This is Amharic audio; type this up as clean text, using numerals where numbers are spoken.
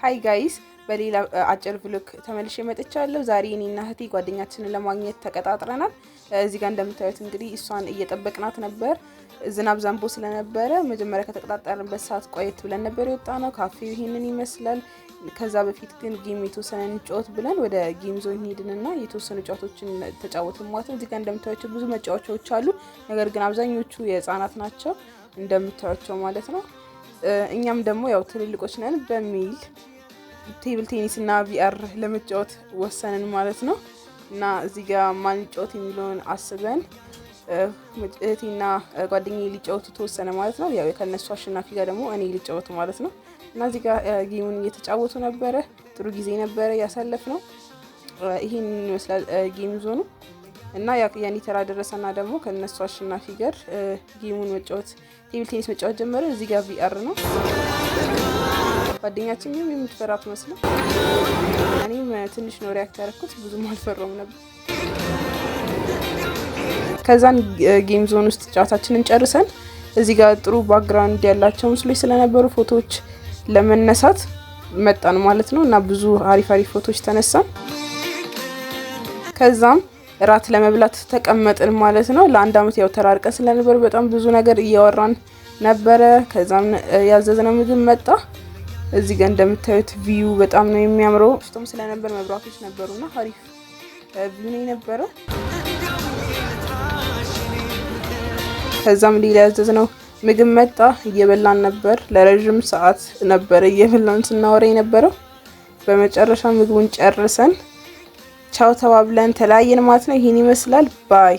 ሃይ ጋይስ በሌላ አጭር ቭሎግ ተመልሼ መጥቻለሁ። ዛሬ እኔና እህቴ ጓደኛችንን ለማግኘት ተቀጣጥረናል። እዚህ ጋር እንደምታዩት እንግዲህ እሷን እየጠበቅናት ነበር። ዝናብ ዘንቦ ስለነበረ መጀመሪያ ከተቀጣጠርንበት ሰዓት ቆየት ብለን ነበር የወጣነው። ካፌው ይሄንን ይመስላል። ከዛ በፊት ግን ጌም የተወሰነ እንጫወት ብለን ወደ ጌም ዞን ሄድንና የተወሰኑ ጨዋታዎችን ተጫወትን ማለት ነው። እዚህ ጋር እንደምታዩት ብዙ መጫወቻዎች አሉ። ነገር ግን አብዛኞቹ የህፃናት ናቸው እንደምታዩቸው ማለት ነው። እኛም ደግሞ ያው ትልልቆች ነን በሚል ቴብል ቴኒስ እና ቪአር ለመጫወት ወሰንን ማለት ነው። እና እዚህ ጋር ማን ጫወት የሚለውን አስበን እህቴና ጓደኛዬ ሊጫወቱ ተወሰነ ማለት ነው። ያው ከነሱ አሸናፊ ጋር ደግሞ እኔ ሊጫወቱ ማለት ነው። እና እዚህ ጋር ጌሙን እየተጫወቱ ነበረ። ጥሩ ጊዜ ነበረ ያሳለፍነው። ይሄን ይመስላል ጌም ዞኑ። እና ያኔ ተራ ደረሰና ደግሞ ከነሱ አሸናፊ ጋር ጌሙን መጫወት ቴብል ቴኒስ መጫወት ጀመረ። እዚህ ጋር ቪአር ነው። ጓደኛችን የምትፈራት መስሎ እኔም ትንሽ ነው ሪያክት ያደረኩት፣ ብዙም አልፈራውም ነበር። ከዛን ጌም ዞን ውስጥ ጨዋታችንን ጨርሰን እዚህ ጋር ጥሩ ባክግራውንድ ያላቸው ምስሎች ስለነበሩ ፎቶዎች ለመነሳት መጣን ማለት ነው። እና ብዙ አሪፍ ፎቶዎች ተነሳን። ከዛም ራት ለመብላት ተቀመጥን ማለት ነው። ለአንድ አመት ያው ተራርቀን ስለነበር በጣም ብዙ ነገር እያወራን ነበረ። ከዛም ያዘዝነው ምግብ መጣ። እዚህ ጋር እንደምታዩት ቪው በጣም ነው የሚያምረው። ፍቶም ስለነበር መብራቶች ነበሩና አሪፍ ቪው ነው የነበረው። ከዛም ሌላ ያዘዝነው ምግብ መጣ። እየበላን ነበር። ለረጅም ሰዓት ነበር እየበላን ስናወራ የነበረው። በመጨረሻ ምግቡን ጨርሰን ቻው ተባብለን ተለያየን ማለት ነው። ይሄን ይመስላል። ባይ